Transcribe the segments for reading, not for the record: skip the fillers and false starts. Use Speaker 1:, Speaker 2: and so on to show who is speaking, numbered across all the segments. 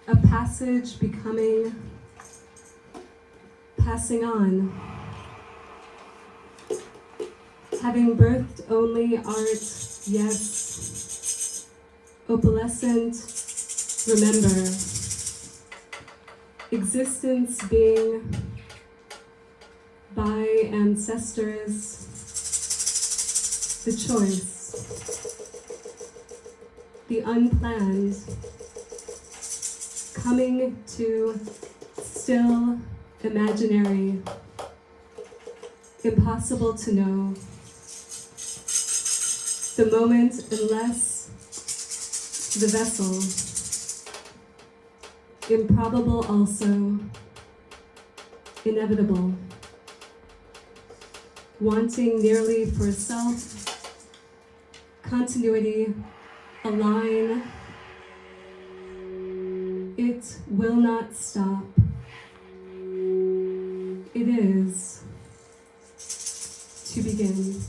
Speaker 1: a passage becoming passing on, having birthed only art, yes, opalescent, remember, existence being by ancestors, the choice, the unplanned, coming to still imaginary, impossible to know, the moment unless the vessel, improbable also, inevitable, wanting nearly for self, continuity, a line, it will not stop. It is to begin.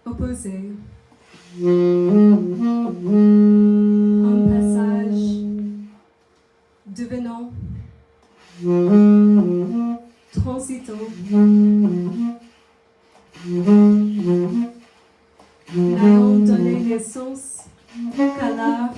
Speaker 1: Opposé. Un passage devenant, transitant, n'ayant donné naissance qu'à l'art,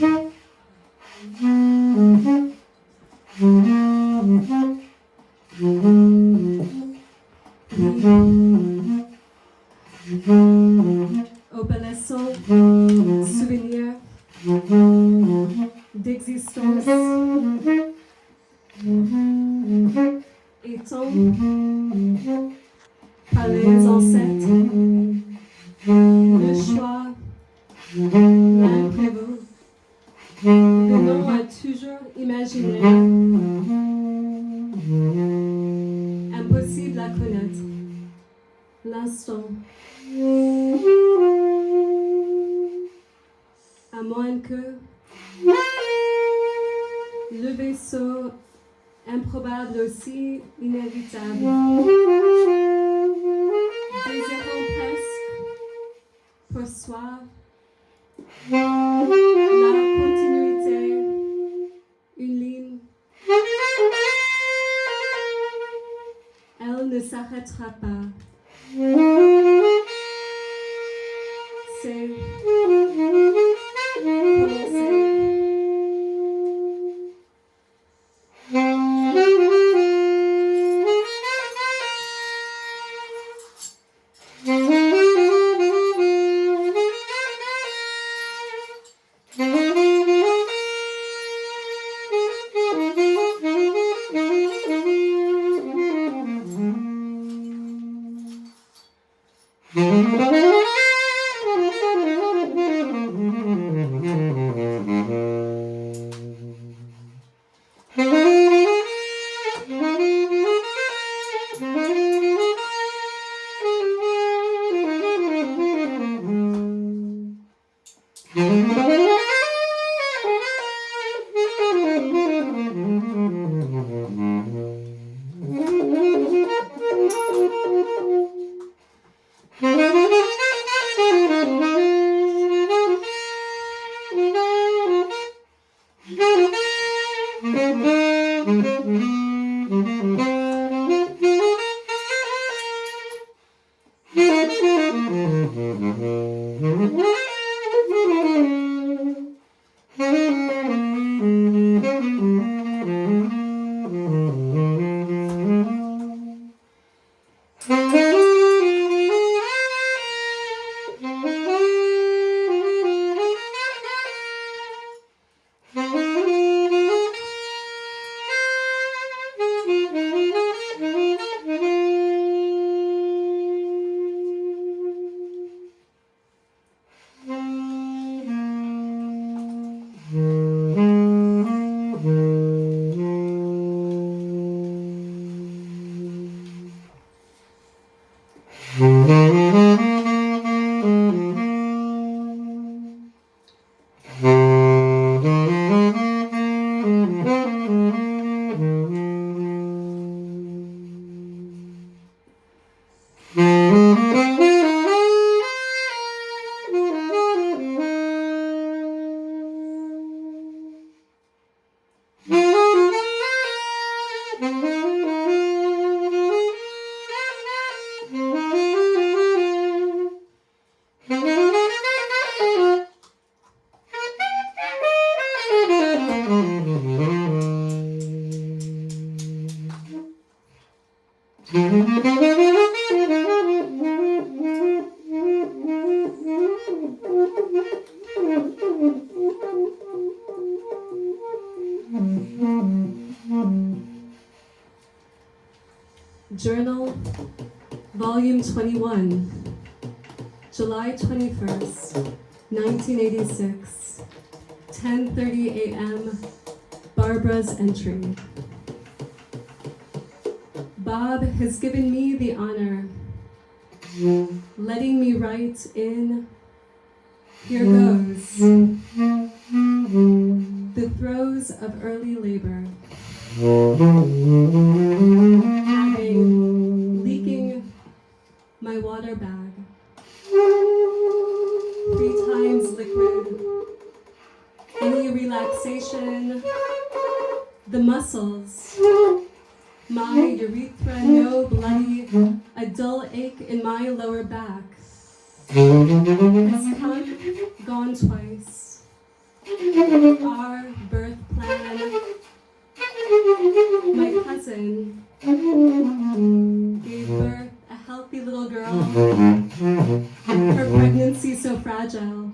Speaker 1: opalescent, souvenir d'existence, étant par les ancêtres, le choix, l'imprévu, venant à toujours imaginer, impossible à connaître, l'instant, à moins que le vaisseau improbable aussi inévitable, désirant presque pour soi la continuité, une ligne, elle ne s'arrêtera pas. C'est commencer. Journal, Volume 21, July 21st, 1986, 10:30 a.m., Barbara's entry. Bob has given me the honor, letting me write in Here Goes, the throes of early labor, leaking my water bag, 3 times liquid, any relaxation, the muscles, my urethra, no bloody, a dull ache in my lower back, has come, gone twice, our birth plan, my cousin gave birth a healthy little girl, her pregnancy so fragile.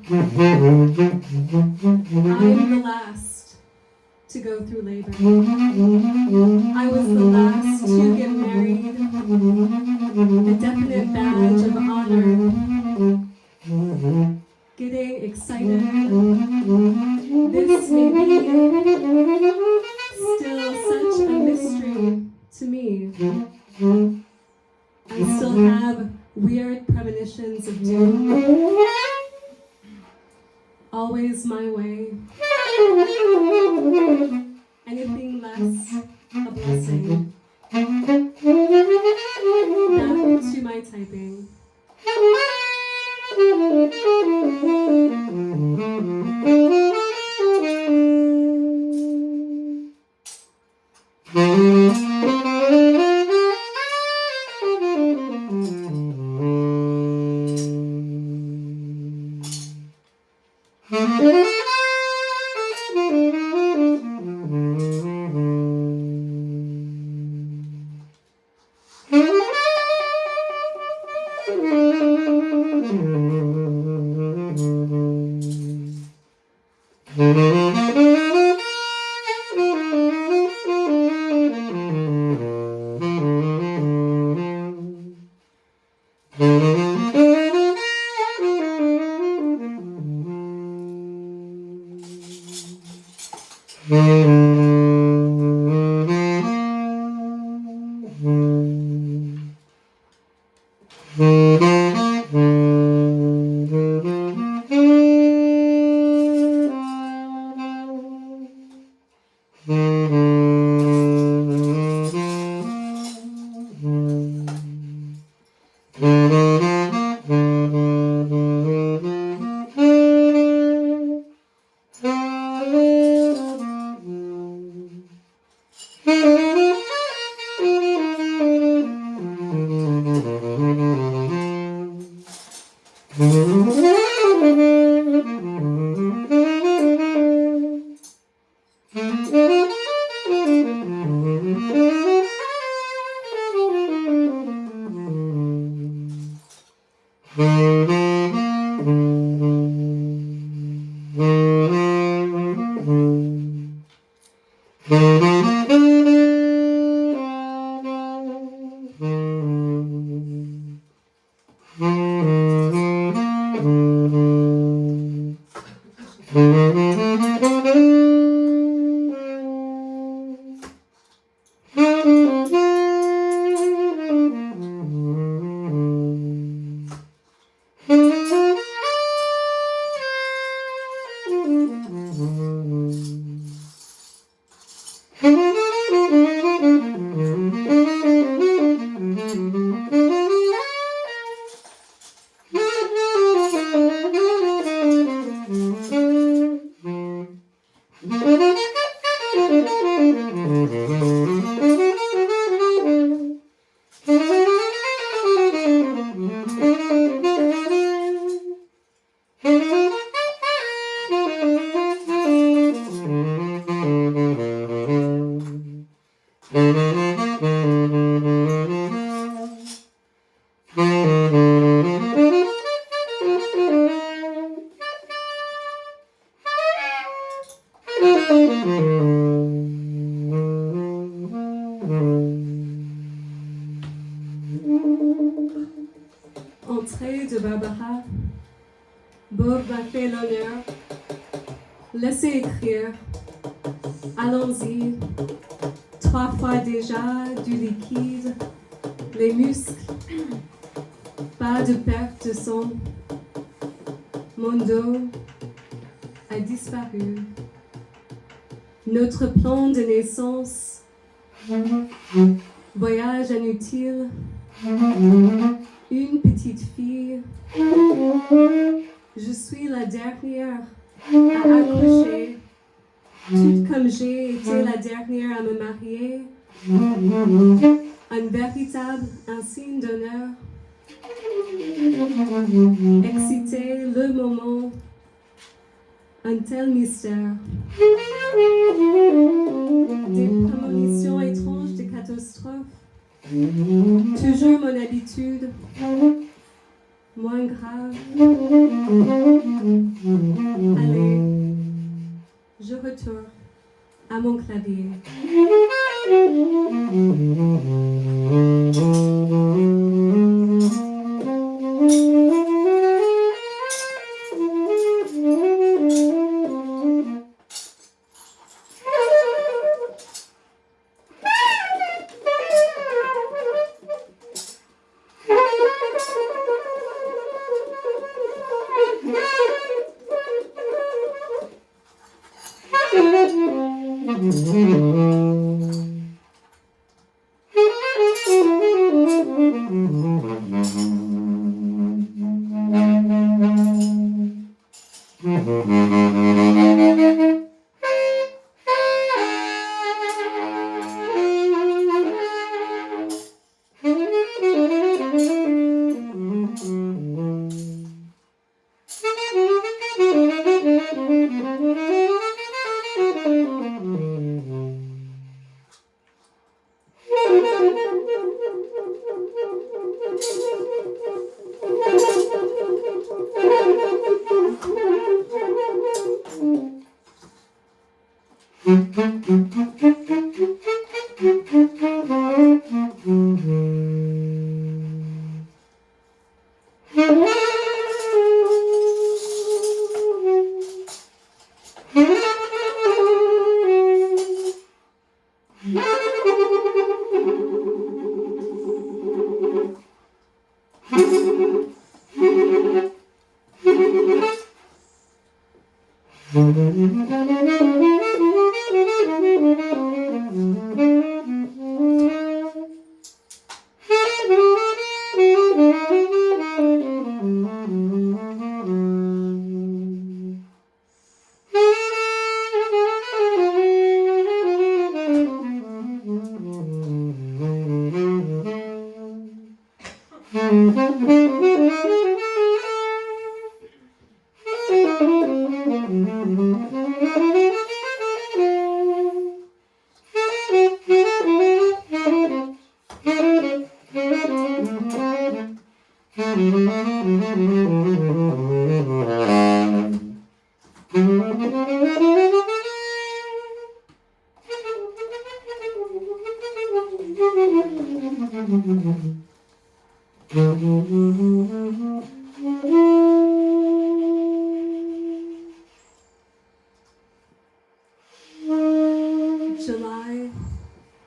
Speaker 1: I'm the last to go through labor. I was the last to get married, a definite badge of honor. Getting excited, this may be still such a mystery to me. I still have weird premonitions of doom. Always my way. Anything less, a blessing. Back to my typing. Entrée de Barbara. Bob m'a fait l'honneur. Laissez écrire. Allons-y. 3 fois déjà du liquide. Les muscles. Pas de perte de son. Mon dos a disparu. Notre plan de naissance. Voyage inutile. Une petite fille. Je suis la dernière à accoucher. Toute comme j'ai été la dernière à me marier. Un véritable insigne d'honneur. Excité le moment. Un tel mystère. Des prémonitions étranges de catastrophes. Toujours mon habitude, moins grave. Allez, je retourne à mon clavier.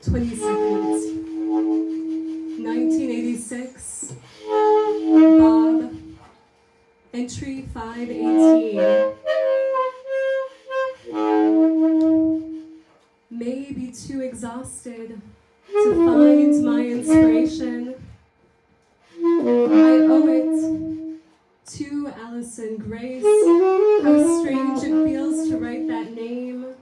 Speaker 1: 22nd, 1986, Bob, entry 518. May be too exhausted to find my inspiration. I owe it to Alison, Grace. How strange it feels to write that name.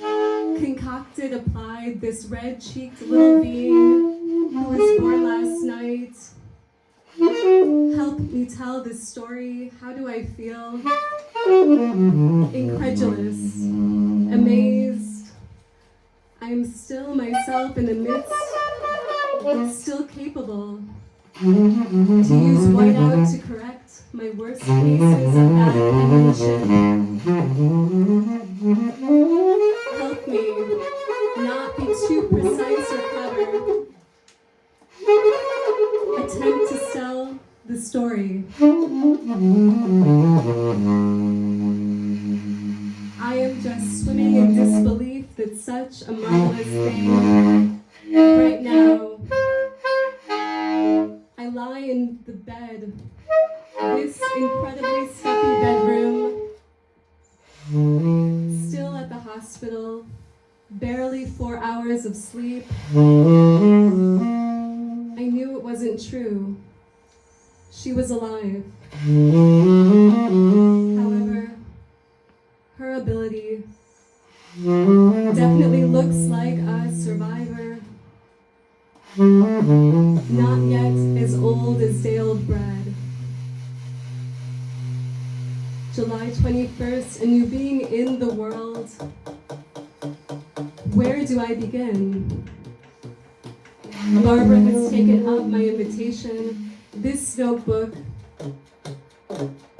Speaker 1: Concocted, applied, this red-cheeked little being who was born last night. Help me tell this story. How do I feel? Incredulous, amazed. I am still myself in the midst, still capable to use whiteout to correct my worst cases of bad penmanship. Help me not be too precise or clever. Attempt to sell the story. I am just swimming in disbelief that such a marvelous thing. Right now, I lie in the bed, this incredibly stuffy bedroom, still at the hospital, barely 4 hours of sleep. I knew it wasn't true. She was alive. However, her ability definitely looks like a survivor. Not yet as old as day-old bread. July 21st, a new being in the world. Where do I begin? Barbara has taken up my invitation. This notebook,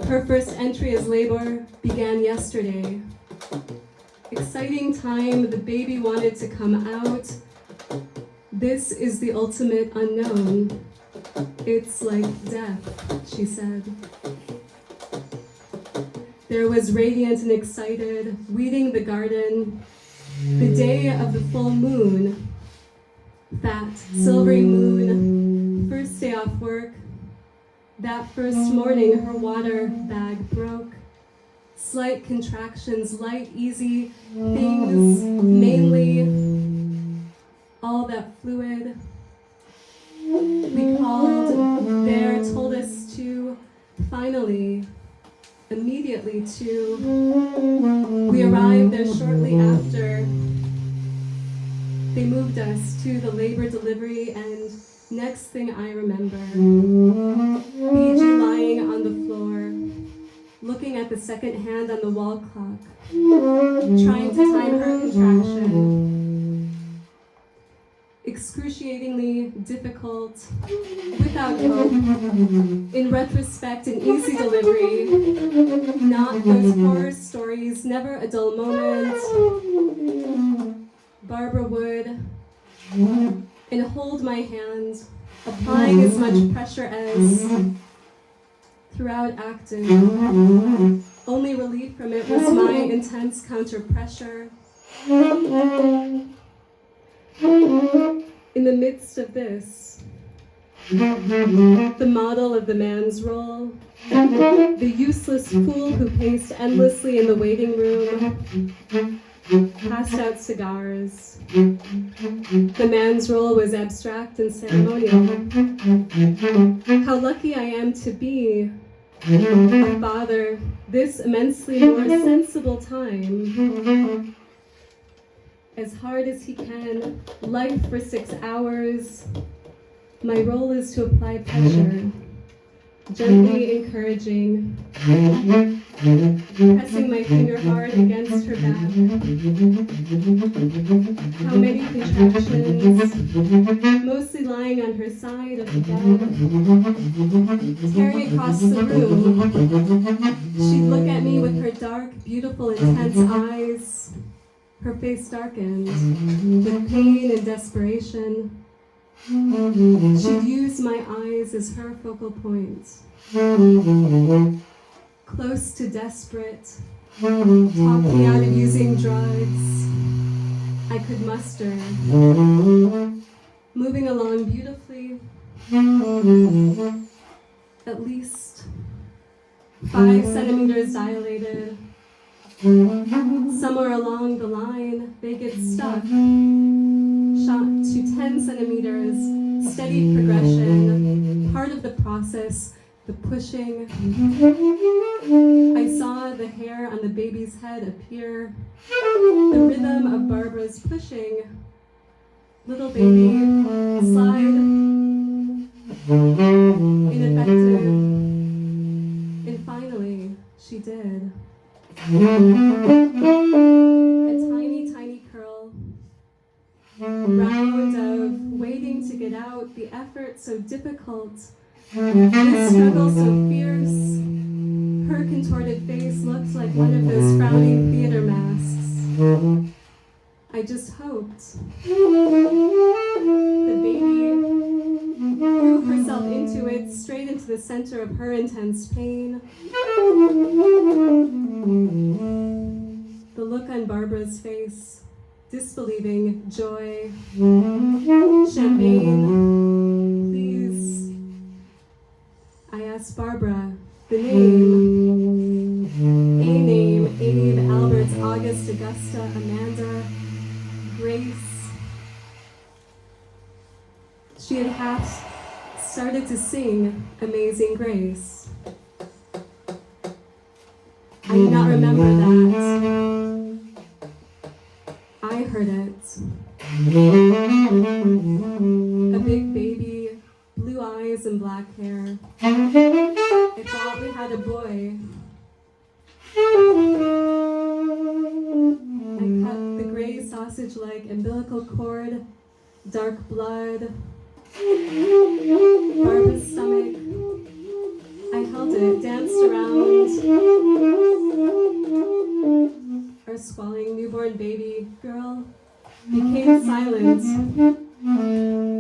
Speaker 1: her first entry as labor, began yesterday. Exciting time, the baby wanted to come out. This is the ultimate unknown. It's like death, she said. There was radiant and excited, weeding the garden. The day of the full moon, fat, silvery moon, first day off work. That first morning, her water bag broke. Slight contractions, light, easy things, mainly all that fluid. We called there, told us to, finally, immediately to. We arrived there shortly after. They moved us to the labor delivery, and next thing I remember, Fiji lying on the floor, looking at the second hand on the wall clock, trying to time her contraction. Excruciatingly difficult, without hope. In retrospect, an easy delivery, not those horror stories, never a dull moment. Barbara would and hold my hand, applying as much pressure as throughout acting. Only relief from it was my intense counter pressure. In the midst of this, the model of the man's role, the useless fool who paced endlessly in the waiting room, passed out cigars. The man's role was abstract and ceremonial. How lucky I am to be a father this immensely more sensible time. As hard as he can, life for 6 hours. My role is to apply pressure, gently encouraging, pressing my finger hard against her back. How many contractions, mostly lying on her side of the bed, tearing across the room. She'd look at me with her dark, beautiful, intense eyes. Her face darkened with pain and desperation. She'd use my eyes as her focal point. Close to desperate, talking out of using drugs. I could muster, moving along beautifully, at least 5 centimeters dilated. Somewhere along the line, they get stuck, shot to 10 centimeters, steady progression, part of the process, the pushing. I saw the hair on the baby's head appear, the rhythm of Barbara's pushing, little baby slide, ineffective, and finally, she did. A tiny, tiny curl, round of waiting to get out, the effort so difficult, this struggle so fierce. Her contorted face looked like one of those frowning theater masks. I just hoped the baby threw herself into it, straight into the center of her intense pain. The look on Barbara's face, disbelieving, joy, champagne, please. I asked Barbara the name, a name, Abe, Albert, August, Augusta, Amanda, Grace. She had half started to sing Amazing Grace. I do not remember that. I heard it. A big baby, blue eyes and black hair. I thought we had a boy. I cut the gray sausage-like umbilical cord, dark blood, Barbara's stomach. I held it, danced around. Our squalling newborn baby girl became silent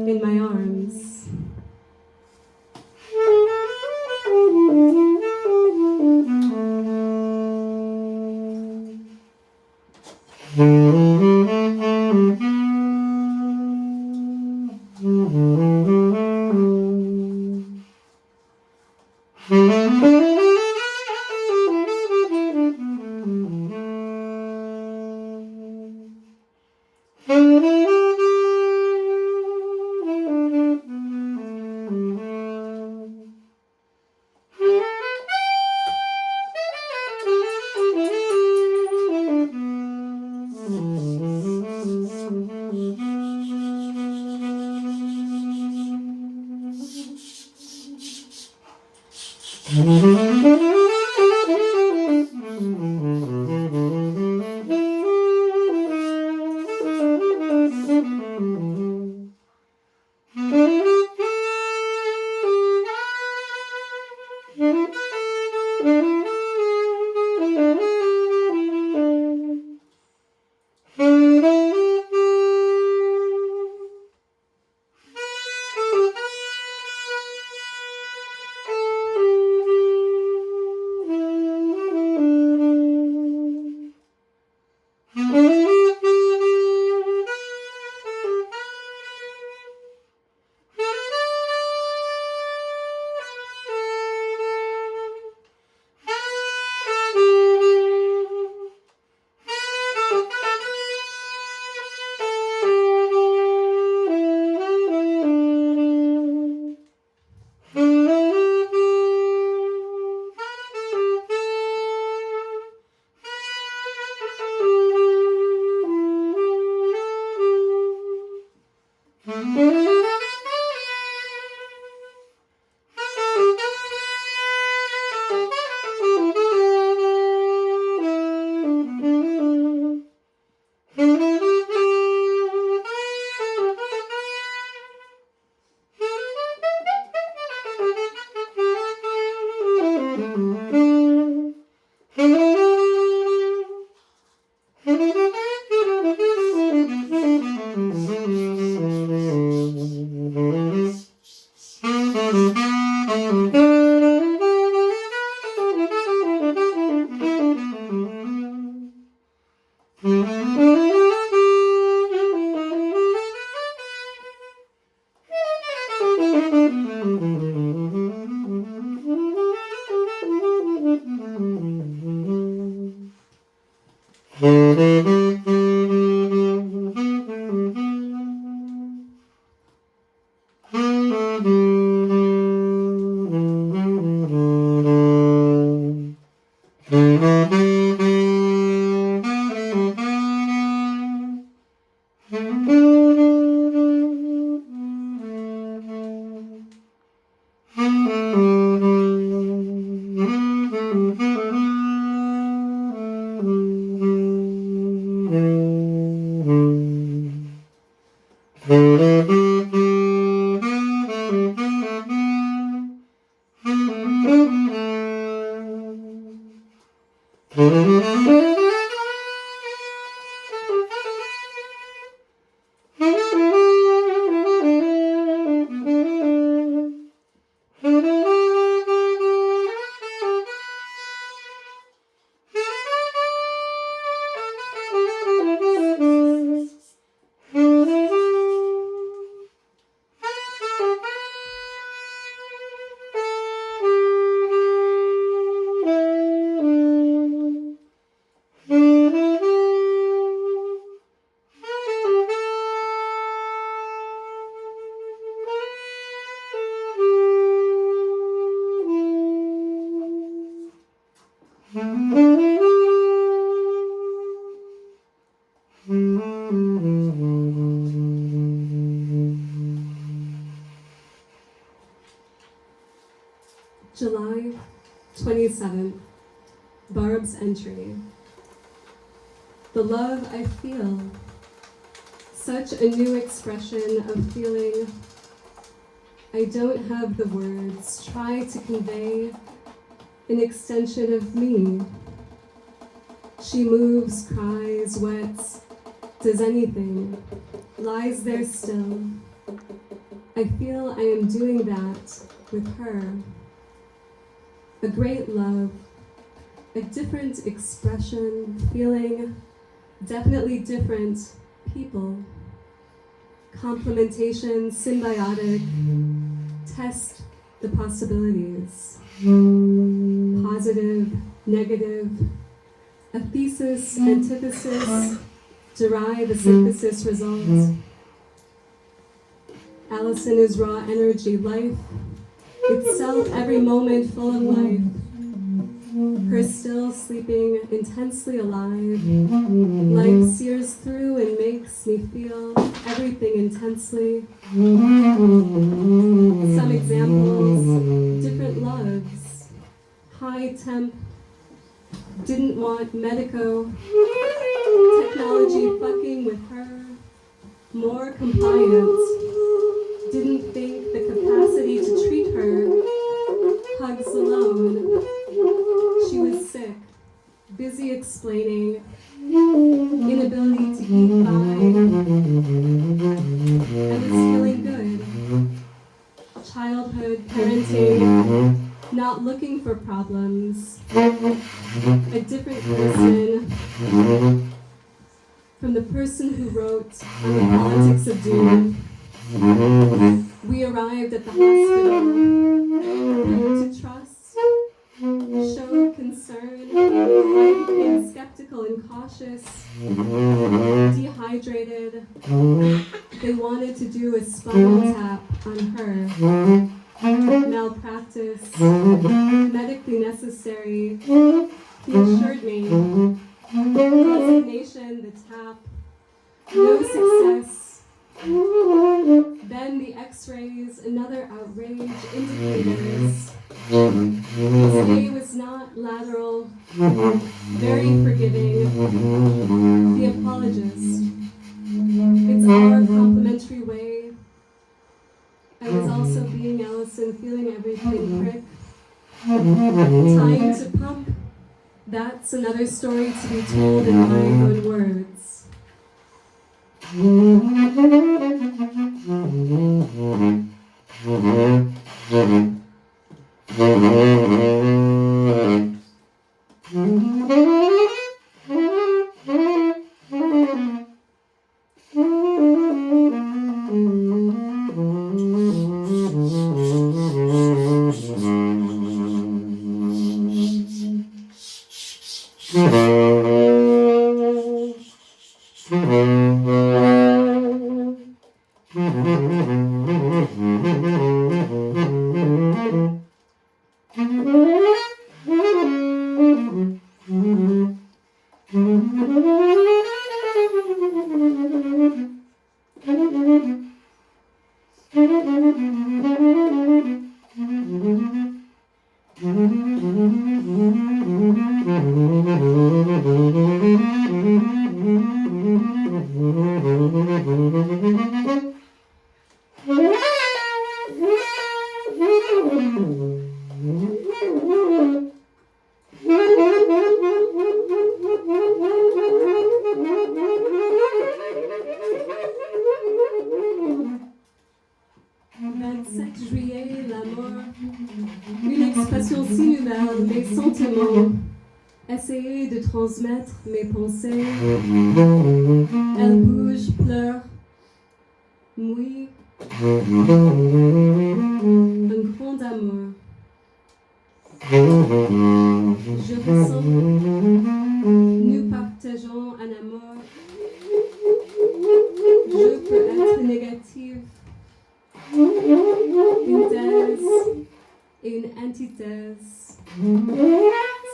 Speaker 1: in my arms. July 27th, Barb's entry. The love I feel, such a new expression of feeling. I don't have the words, try to convey an extension of me. She moves, cries, wets, does anything, lies there still. I feel I am doing that with her. A great love, a different expression, feeling, definitely different people. Complementation, symbiotic, test the possibilities. Positive, negative, a thesis, antithesis, derive a synthesis result. Alison is raw energy, life itself, every moment full of life. Her still sleeping, intensely alive. Life sears through and makes me feel everything intensely. Some examples, different loves. High temp, didn't want medico. Technology fucking with her. More compliance. Didn't think the capacity to treat her. Hugs alone. She was sick, busy explaining, inability to eat by. I was feeling good. Childhood, parenting, not looking for problems. A different person from the person who wrote on the politics of doom. We arrived at the hospital to trust, showed concern. I became skeptical and cautious, dehydrated. They wanted to do a spinal tap on her. Malpractice, medically necessary. He assured me, resignation, the tap, no success. Then the x-rays, another outrage, indicators. His day was not lateral, very forgiving, the apologist. It's our complimentary way. I was also being Alison, feeling everything prick. Time to pump. That's another story to be told in my own words. Juillet, la mort, une expression si nouvelle, mes sentiments, essayer de transmettre mes pensées, elle bouge, pleure, mouille, un grand amour. Je ressens, nous partageons un amour, je peux être négative, une thèse et une antithèse,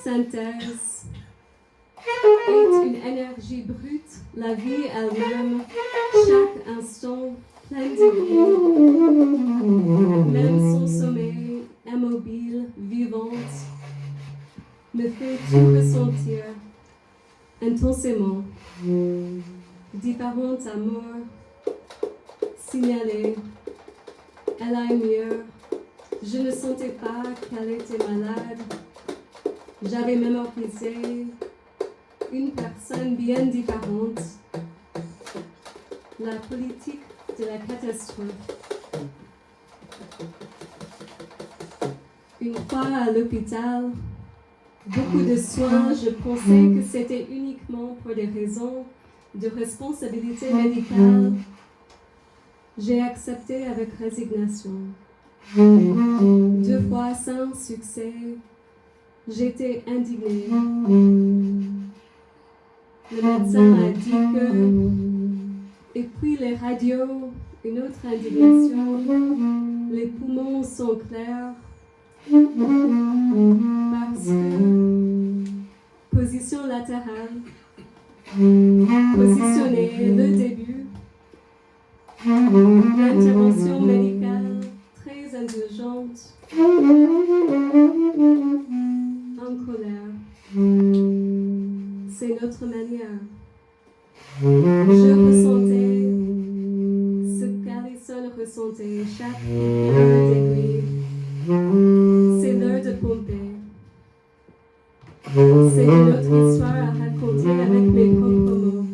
Speaker 1: synthèse, est une énergie brute, la vie elle-même, chaque instant plein de vie, même son sommeil, immobile, vivante, me fait tout ressentir intensément, différents amours, signalés. Elle aille mieux. Je ne sentais pas qu'elle était malade. J'avais mémorisé une personne bien différente. La politique de la catastrophe. Une fois à l'hôpital, beaucoup de soins, je pensais que c'était uniquement pour des raisons de responsabilité médicale. J'ai accepté avec résignation. 2 fois sans succès, j'étais indignée. Le médecin a dit que... Et puis les radios, une autre indignation. Les poumons sont clairs. Parce que... Position latérale. Positionner le début. L'intervention médicale très indulgente, en colère. C'est notre manière. Je ressentais ce qu'Alison ressentait chaque heure d'aiguille. C'est l'heure de pomper. C'est une autre histoire à raconter avec mes propres mots.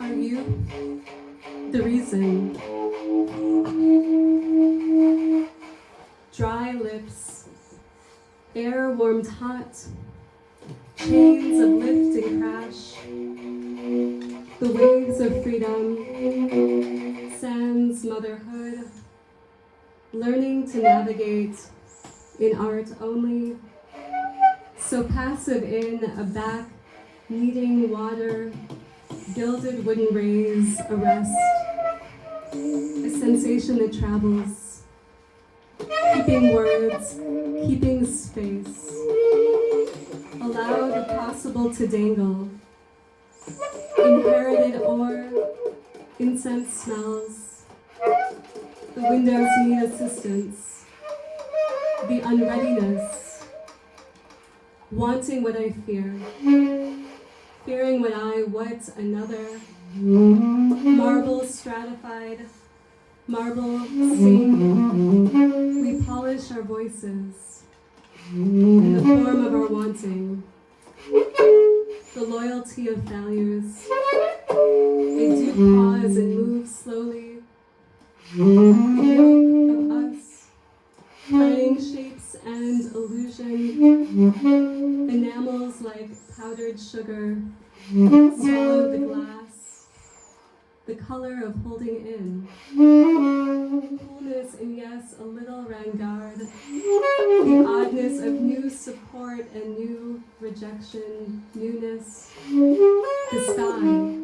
Speaker 1: Are you the reason? Dry lips, air warmed hot, chains of lift and crash, the waves of freedom, sans motherhood, learning to navigate in art only, so passive in a back needing water, gilded wooden rays, a rest, a sensation that travels, keeping words, keeping space, allow the possible to dangle, inherited ore, incense smells, the windows need assistance, the unreadiness, wanting what I fear, fearing what another, marble stratified, marble sing, we polish our voices in the form of our wanting, the loyalty of values, they do pause and move slowly, the yoke of us, playing shapes and illusion, enamels like powdered sugar, swallow the glass, the color of holding in, coolness and yes, a little rangard, the oddness of new support and new rejection, newness, the sky,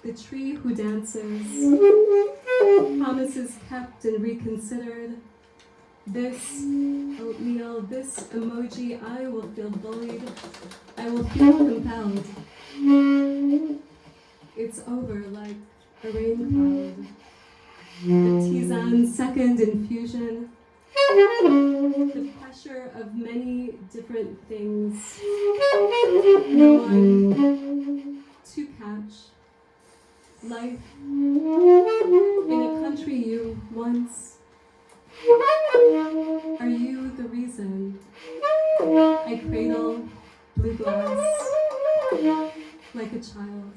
Speaker 1: the tree who dances, promises kept and reconsidered, this oatmeal, this emoji, I will feel bullied, I will feel compelled. It's over like a rain cloud. The tisane second infusion, the pressure of many different things. No one to catch. Life in a country you once. Are you the reason? I cradle blue glass like a child.